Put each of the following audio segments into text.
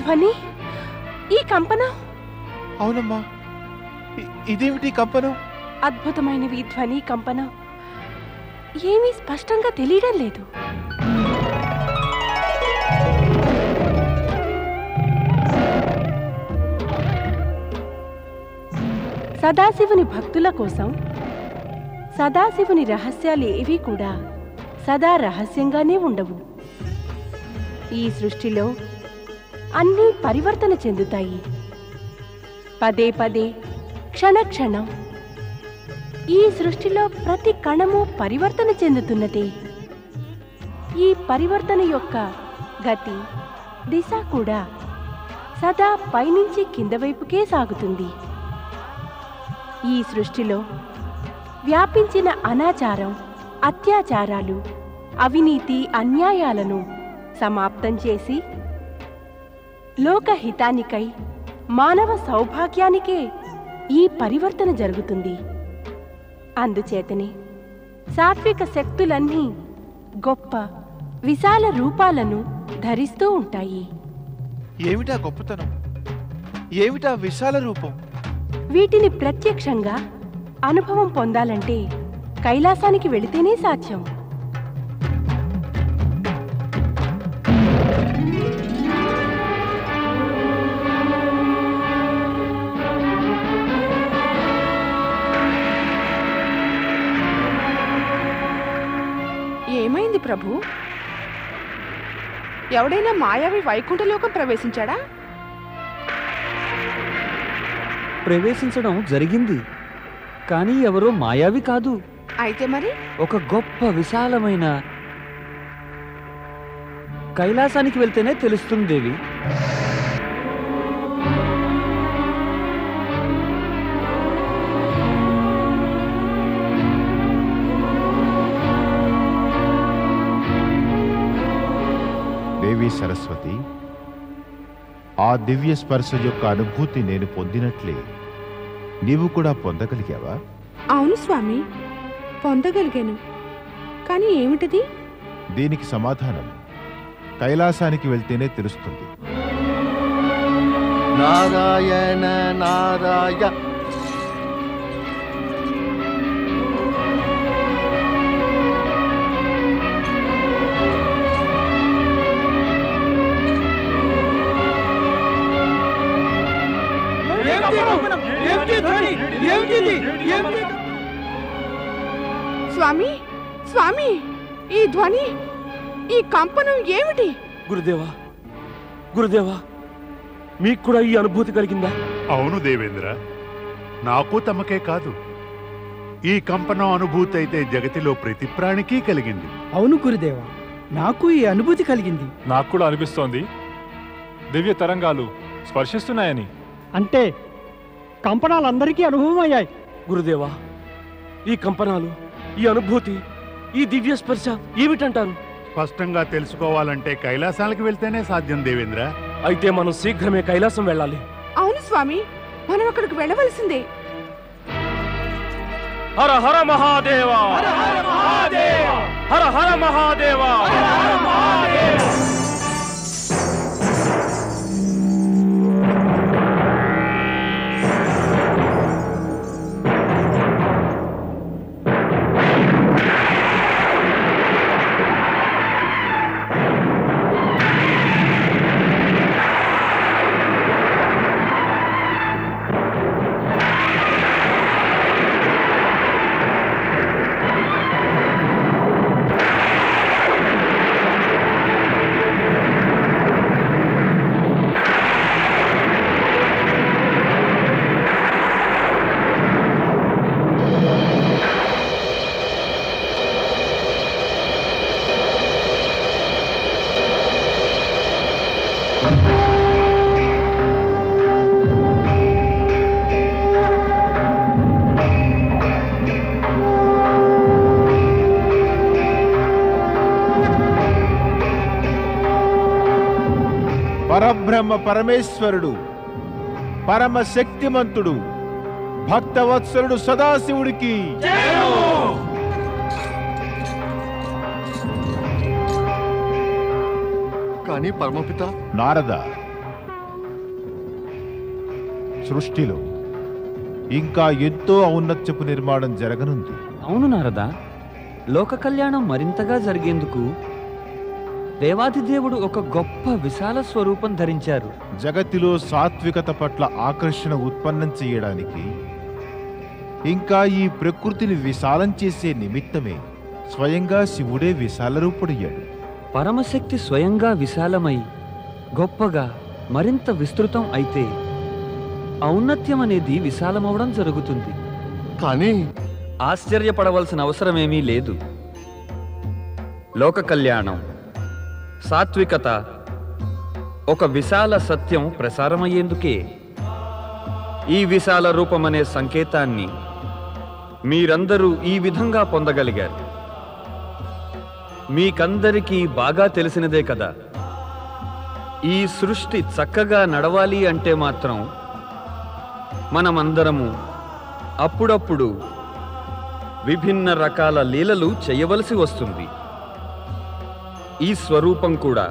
ధ్వని, ఈ కంపనం? అవునమ్మా, ఇదేమిటి కంపనం? అద్భుతమైనవి ధ్వని, కంపనం. ఏమీ స్పష్టంగా తెలియడం లేదు. సదాశివుని భక్తుల కోసం సదాశివుని రహస్యాలు ఏవి కూడా సదా రహస్యంగానే ఉండవు. ఈ సృష్టిలో అన్నీ పరివర్తన చెందుతాయి. పదే పదే, క్షణక్షణం ఈ సృష్టిలో ప్రతి కణము పరివర్తన చెందుతున్నదే. ఈ పరివర్తన యొక్క గతి, దిశ కూడా సదా పైనుంచి కింద వైపుకే సాగుతుంది. ఈ సృష్టిలో వ్యాపించిన అనాచారం, అత్యాచారాలు, అవినీతి, అన్యాయాలను సమాప్తం చేసి లోకహితానికై, మానవ సౌభాగ్యానికే ఈ పరివర్తన జరుగుతుంది. అందుచేతనే సాత్విక శక్తులన్నీ గొప్ప విశాల రూపాలను ధరిస్తూ ఉంటాయి. ఏమిటా గొప్పతనం? ఏమిటా విశాల రూపం? వీటిని ప్రత్యక్షంగా అనుభవం పొందాలంటే కైలాసానికి వెళితేనే సాధ్యం. ఏమైంది ప్రభు? ఎవడైనా మాయావి వైకుంఠలోకం ప్రవేశించాడా? ప్రవేశించడం జరిగింది, కానీ ఎవరో మాయావి కాదు. అయితే మరి ఒక గొప్ప విశాలమైన కైలాసానికి వెళ్తేనే తెలుస్తుంది దేవి. దేవి సరస్వతి, ఆ దివ్య స్పర్శ యొక్క అనుభూతి నేను పొందినట్లే నీవు కూడా పొందగలిగావా? అవును స్వామి, పొందగలిగాను. కానీ ఏమిటది? దీనికి సమాధానం కైలాసానికి వెళ్తేనే తెలుస్తుంది. నారాయణ నారాయణ. స్వామి, స్వామి, ఈ ధ్వని, ఈ కంపనం ఏమిటి? గురుదేవా, గురుదేవా, మీకు కూడా ఈ అనుభూతి కలిగిందా? అవును దేవేంద్ర, నాకు తమకే కాదు, ఈ కంపనం అనుభూతి అయితే జగతిలో ప్రతి ప్రాణికి కలిగింది. అవును గురుదేవా, నాకు ఈ అనుభూతి కలిగింది. నాకు కూడా అనిపిస్తోంది దివ్య తరంగాలు స్పర్శిస్తున్నాయని. అంటే కంపనాలందరికీ అనుభవం అయ్యాయి. గురుదేవా, ఈ కంపనాలు, ఈ అనుభూతి, ఈ దివ్య స్పర్శ ఏమిటంటారు? స్పష్టంగా తెలుసుకోవాలంటే కైలాసానికి వెళ్తేనే సాధ్యం దేవేంద్ర. అయితే మనం శీఘ్రమే కైలాసం వెళ్ళాలి. అవును స్వామి, మనం అక్కడికి వెళ్ళవలసిందే. హర హర మహాదేవా, హర హర మహాదేవా, హర హర మహాదేవా, హర హర మహాదేవా. పరబ్రహ్మ పరమేశ్వరుడు, పరమ శక్తిమంతుడు, భక్తవత్సలుడు సదాశివుడికి కానీ పరమపిత నారద, సృష్టిలో ఇంకా ఎంతో ఔన్నత్యపు నిర్మాణం జరగనుంది. అవును నారదా, లోక కళ్యాణం మరింతగా జరిగేందుకు దేవాదిదేవుడు ఒక గొప్ప విశాల స్వరూపం ధరించారు. జగతిలో సాత్వికత పట్ల ఆకర్షణ ఉత్పన్నం చేయడానికి, ఇంకా ఈ ప్రకృతిని విశాలం చేసే నిమిత్తమే స్వయంగా శివుడే విశాల రూపుడయ్యాడు. పరమశక్తి స్వయంగా విశాలమై గొప్పగా మరింత విస్తృతం అయితే ఔన్నత్యం అనేది విశాలమవడం జరుగుతుంది. కానీ ఆశ్చర్యపడవలసిన అవసరమేమీ లేదు. లోక కళ్యాణం, సాత్వికత, ఒక విశాల సత్యం ప్రసారమయ్యేందుకే ఈ విశాల రూపమనే సంకేతాన్ని మీరందరూ ఈ విధంగా పొందగలిగారు. మీకందరికీ బాగా తెలిసినదే కదా, ఈ సృష్టి చక్కగా నడవాలి అంటే మాత్రం మనమందరము అప్పుడప్పుడు విభిన్న రకాల లీలలు చేయవలసి వస్తుంది. ఈ స్వరూపం కూడా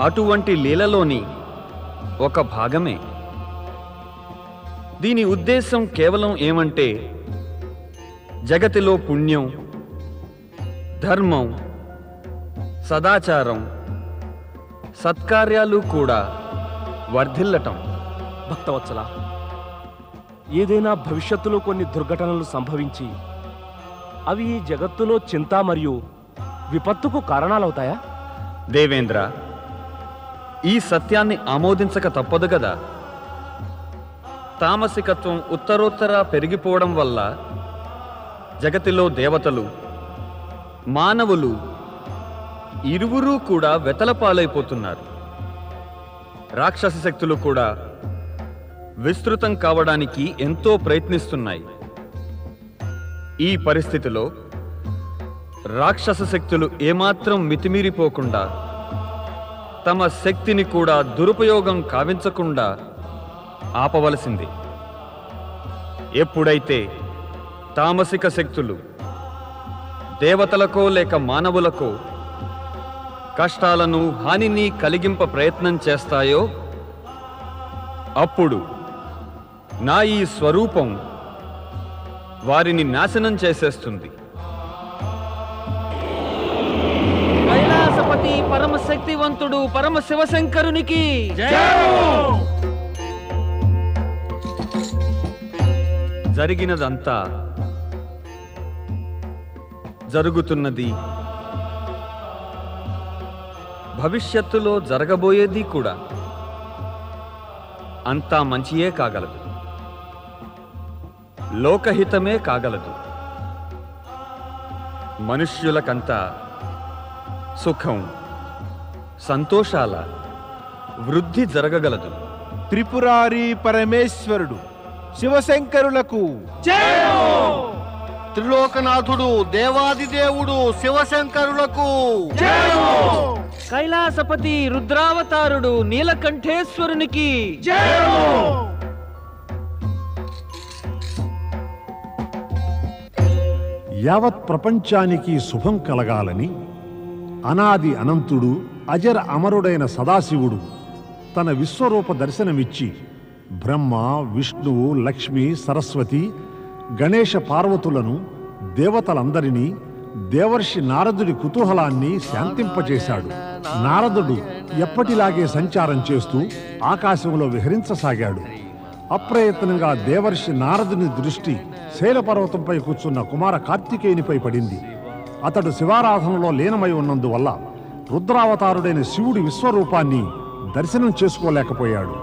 అటువంటి లీలలోని ఒక భాగమే. దీని ఉద్దేశం కేవలం ఏమంటే, జగతిలో పుణ్యం, ధర్మం, సదాచారం, సత్కార్యాలు కూడా వర్ధిల్లటం. భక్తవత్సల, ఏదైనా భవిష్యత్తులో కొన్ని దుర్ఘటనలు సంభవించి అవి ఈ జగత్తులో చింత మరియు విపత్తుకు కారణాలవుతాయా? దేవేంద్ర, ఈ సత్యాన్ని ఆమోదించక తప్పదు కదా. తామసికత్వం ఉత్తరోత్తర పెరిగిపోవడం వల్ల జగతిలో దేవతలు, మానవులు ఇరువురూ కూడా వెతలపాలైపోతున్నారు. రాక్షస శక్తులు కూడా విస్తృతం కావడానికి ఎంతో ప్రయత్నిస్తున్నాయి. ఈ పరిస్థితిలో రాక్షస శక్తులు ఏమాత్రం మితిమీరిపోకుండా, తమ శక్తిని కూడా దురుపయోగం కావించకుండా ఆపవలసింది. ఎప్పుడైతే తామసిక శక్తులు దేవతలకో లేక మానవులకో కష్టాలను, హానిని కలిగింప ప్రయత్నం చేస్తాయో అప్పుడు నా ఈ స్వరూపం వారిని నాశనం చేసేస్తుంది. కైలాసపతి పరమశక్తివంతుడు పరమ శివశంకరునికి జరిగినదంతా, జరుగుతున్నది, భవిష్యత్తులో జరగబోయేది కూడా అంతా మంచియే కాగలదు, లోకహితమే కాగలదు. మనుష్యులకంతా సుఖం, సంతోషాల వృద్ధి జరగగలదు. త్రిపురారి పరమేశ్వరుడు శివశంకరులకు త్రిలోకనాథుడు దేవాదిదేవుడు శివశంకరులకు కైలాసపతి రుద్రావతారుడు నీలకంఠేశ్వరునికి యావత్ ప్రపంచానికి శుభం కలగాలని అనాది అనంతుడు అజర అమరుడైన సదాశివుడు తన విశ్వరూప దర్శనమిచ్చి బ్రహ్మ, విష్ణువు, లక్ష్మి, సరస్వతి, గణేశ పార్వతులను, దేవతలందరినీ, దేవర్షి నారదుడి కుతూహలాన్ని శాంతింపచేశాడు. నారదుడు ఎప్పటిలాగే సంచారం చేస్తూ ఆకాశంలో విహరించసాగాడు. అప్రయత్నంగా దేవర్షి నారదుని దృష్టి శైలపర్వతంపై కూర్చున్న కుమార కార్తికేయునిపై పడింది. అతడు శివారాధనలో లీనమై ఉన్నందువల్ల రుద్రావతారుడైన శివుడి విశ్వరూపాన్ని దర్శనం చేసుకోలేకపోయాడు.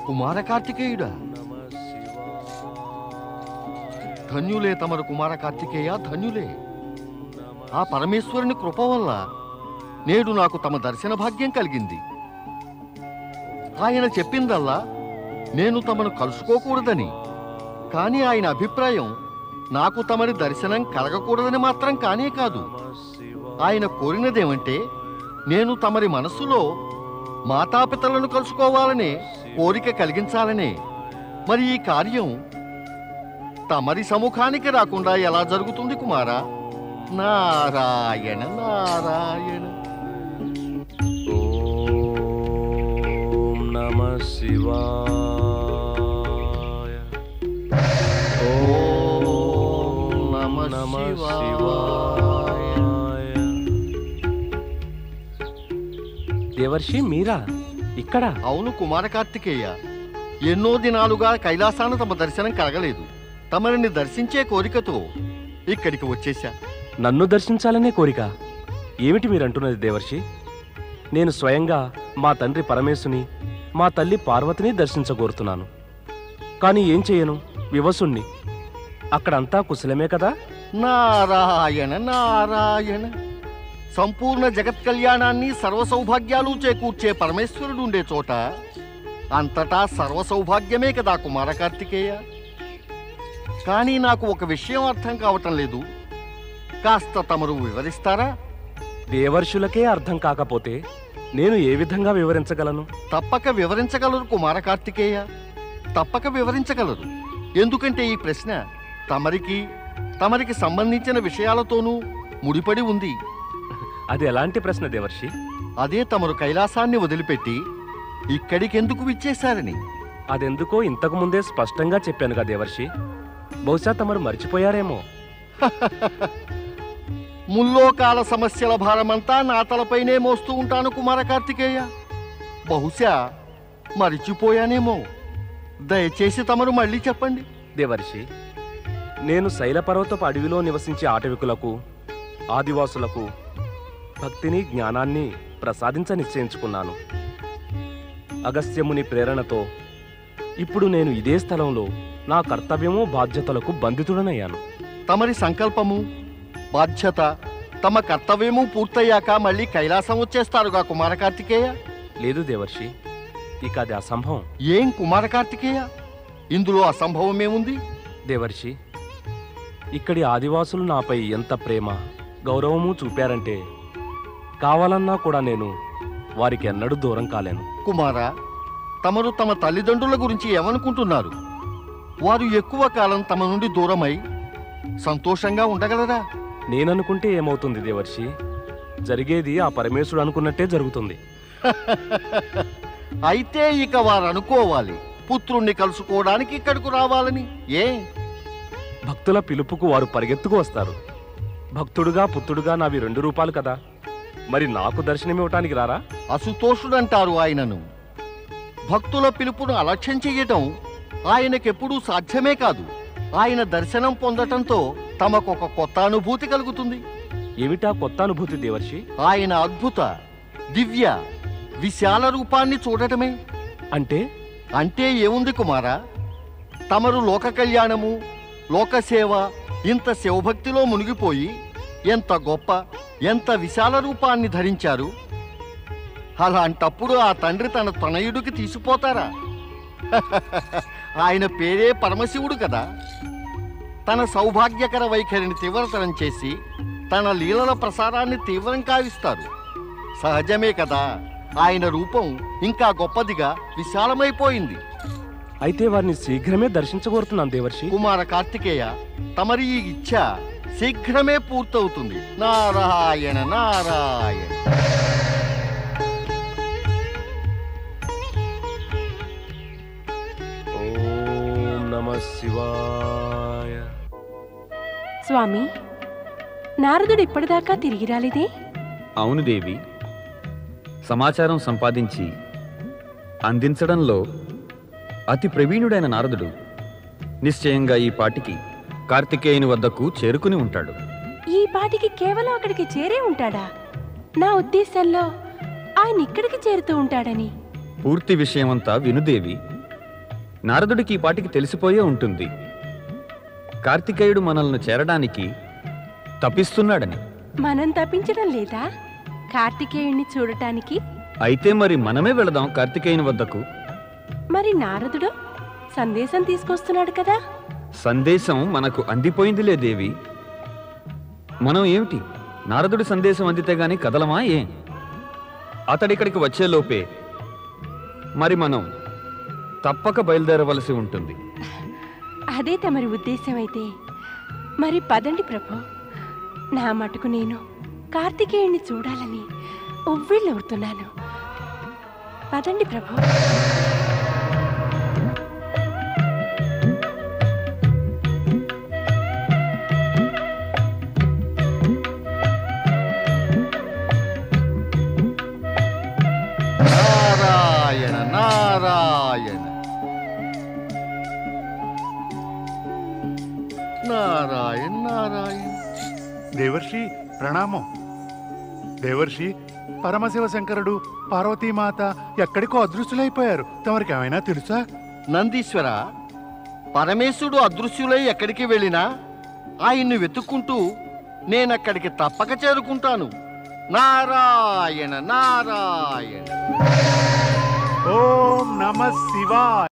కుమార కార్తికేయుడా, ధన్యులే తమరు కుమార కార్తికేయ, ధన్యులే. ఆ పరమేశ్వరుని కృప వల్ల నేడు నాకు తమ దర్శన భాగ్యం కలిగింది. ఆయన చెప్పిందల్లా నేను తమను కలుసుకోకూడదని, కానీ ఆయన అభిప్రాయం నాకు తమరి దర్శనం కలగకూడదని మాత్రం కానే కాదు. ఆయన కోరినదేమంటే నేను తమరి మనస్సులో మాతాపితలను కలుసుకోవాలనే కోరిక కలిగించాలనే. మరి ఈ కార్యం తమరి సముఖానికి రాకుండా ఎలా జరుగుతుంది కుమారా? నారాయణ నారాయణ. శివాయ. ఓం నమః శివాయ. దేవర్షి మీరా ఇక్కడ? అవును కుమార కార్తికేయ, ఎన్నో దినాలుగా కైలాసాన తమ దర్శనం కలగలేదు. తమరిని దర్శించే కోరికతో ఇక్కడికి వచ్చేశా. నన్ను దర్శించాలనే కోరిక? ఏమిటి మీరంటున్నది దేవర్షి? నేను స్వయంగా మా తండ్రి పరమేశుని, మా తల్లి పార్వతిని దర్శించగోరుతున్నాను. కానీ ఏం చేయను, వివసుణ్ణి. అక్కడంతా కుశలమే కదా? నారాయణ నారాయణ. సంపూర్ణ జగత్ కళ్యాణాన్ని సర్వ సౌభాగ్యాలు చేకూర్చే పరమేశ్వరుడు ఉండే చోట అంతటా సర్వ సౌభాగ్యమే కదా కుమార కార్తికేయ. కానీ నాకు ఒక విషయం అర్థం కావటం లేదు. కాస్త తమరు వివరిస్తారా? దేవర్షులకే అర్థం కాకపోతే నేను ఏ విధంగా వివరించగలను? తప్పక వివరించగలరు కుమార కార్తికేయ, తప్పక వివరించగలరు. ఎందుకంటే ఈ ప్రశ్న తమరికి సంబంధించిన విషయాలతోనూ ముడిపడి ఉంది. అది ఎలాంటి ప్రశ్న దేవర్షి? అదే తమరు కైలాసాన్ని వదిలిపెట్టి ఇక్కడికెందుకు విచ్చేశారని. అదెందుకో ఇంతకు ముందే స్పష్టంగా చెప్పానుగా దేవర్షి. బహుశా తమరు మర్చిపోయారేమో. ముల్లోకాల సమస్యల భారమంతా నా తలపైనే మోస్తూ ఉంటాను కుమార కార్తికేయ. బహుశా మరిచిపోయానేమో. దయచేసి తమరు మళ్ళీ చెప్పండి. దేవర్షి, నేను శైలపర్వతపు అడవిలో నివసించే ఆటవికులకు, ఆదివాసులకు భక్తిని, జ్ఞానాన్ని ప్రసాదించ నిశ్చయించుకున్నాను. అగస్త్యముని ప్రేరణతో ఇప్పుడు నేను ఇదే స్థలంలో నా కర్తవ్యము, బాధ్యతలకు బంధితుడనయ్యాను. తమరి సంకల్పము, బాధ్యత, తమ కర్తవ్యము పూర్తయ్యాక మళ్ళీ కైలాసం వచ్చేస్తారుగా కుమార కార్తికేయ? లేదు దేవర్షి, ఇక అది అసంభవం. ఏం కుమార కార్తికేయ, ఇందులో అసంభవమేముంది? దేవర్షి, ఇక్కడి ఆదివాసులు నాపై ఎంత ప్రేమ, గౌరవము చూపారంటే కావాలన్నా కూడా నేను వారికి ఎన్నడూ దూరం కాలేను. కుమారా, తమరు తమ తల్లిదండ్రుల గురించి ఏమనుకుంటున్నారు? వారు ఎక్కువ కాలం తమ నుండి దూరమై సంతోషంగా ఉండగలరా? నేననుకుంటే ఏమవుతుంది దేవర్షి? జరిగేది ఆ పరమేశ్వరుడు అనుకున్నట్టే జరుగుతుంది. అయితే ఇక వారు అనుకోవాలి పుత్రుణ్ణి కలుసుకోవడానికి ఇక్కడకు రావాలని. ఏ భక్తుల పిలుపుకు వారు పరిగెత్తుకు వస్తారు. భక్తుడుగా పుత్రుడుగా నావి 2 రూపాలు కదా. మరి నాకు దర్శనమివ్వటానికి రారా? అసుతోషుడంటారు ఆయనను. భక్తుల పిలుపును అలక్ష్యం చెయ్యటం ఆయనకెప్పుడూ సాధ్యమే కాదు. ఆయన దర్శనం పొందటంతో తమకొక కొత్త అనుభూతి కలుగుతుంది. ఏమిటా కొత్త అనుభూతి దేవర్షి? ఆయన అద్భుత, దివ్య, విశాల రూపాన్ని చూడటమే. అంటే ఏముంది కుమారా, తమరు లోక కళ్యాణము, లోకసేవ, ఇంత శివభక్తిలో మునిగిపోయి ఎంత గొప్ప, ఎంత విశాల రూపాన్ని ధరించారు. అలాంటప్పుడు ఆ తండ్రి తన తనయుడికి తీసిపోతారా? ఆయన పేరే పరమశివుడు కదా. తన సౌభాగ్యకర వైఖరిని తీవ్రతరం చేసి తన లీలల ప్రసారాన్ని తీవ్రం కావిస్తారు. సహజమే కదా, ఆయన రూపం ఇంకా గొప్పదిగా విశాలమైపోయింది. అయితే వారిని శీఘ్రమే దర్శించగోరుతున్నాను దేవర్షి. కుమార కార్తికేయ, తమరి ఈ ఇచ్ఛ శీఘ్రమే పూర్తవుతుంది. నారాయణ నారాయణ. ఓం నమః శివాయ. స్వామి, నారదుడు ఇప్పటిదాకా తిరిగి రాలేదే? అవును దేవి, సమాచారం సంపాదించి అందించడంలో అతి ప్రవీణుడైన నారదుడు నిశ్చయంగా ఈ పాటికి కార్తికేయుని వద్దకు చేరుకుని ఉంటాడు. ఈ పాటికి కేవలం అక్కడికి చేరే ఉంటాడా? నా ఉద్దేశంలో ఆయన ఇక్కడికి చేరుతూ ఉంటాడని. పూర్తి విషయమంతా వినుదేవి. నారదుడికి ఈ పాటికి తెలిసిపోయే ఉంటుంది కార్తికేయుడు మనల్ని చేరడానికి తపిస్తున్నాడని. మనం తప్పించడం లేదా కార్తికేయుణ్ణి చూడటానికి? అయితే మరి మనమే వెళదాం కార్తికేయుని వద్దకు. మరి నారదుడు సందేశం తీసుకొస్తున్నాడు కదా? సందేశం మనకు అందిపోయిందిలే దేవి. మనం ఏమిటి నారదుడి సందేశం అందితే గాని కదలమా? ఏం అతడిక్కడికి వచ్చేలోపే మరి మనం తప్పక బయలుదేరవలసి ఉంటుంది. అదే తమరి ఉద్దేశం అయితే మరి పదండి ప్రభు. నా మటుకు నేను కార్తికేయుణ్ణి చూడాలని ఉవ్విళ్ళవుతున్నాను. పదండి ప్రభు. దేవర్షి ప్రణామం. దేవర్షి, పరమశివ శంకరుడు పార్వతీమాత ఎక్కడికో అదృశ్యులైపోయారు. తమరికి ఏమైనా తెలుసా? నందీశ్వర, పరమేశుడు అదృశ్యులై ఎక్కడికి వెళ్ళినా ఆయన్ను వెతుక్కుంటూ నేనక్కడికి తప్పక చేరుకుంటాను. నారాయణ నారాయణ. ఓం నమ శివాయ.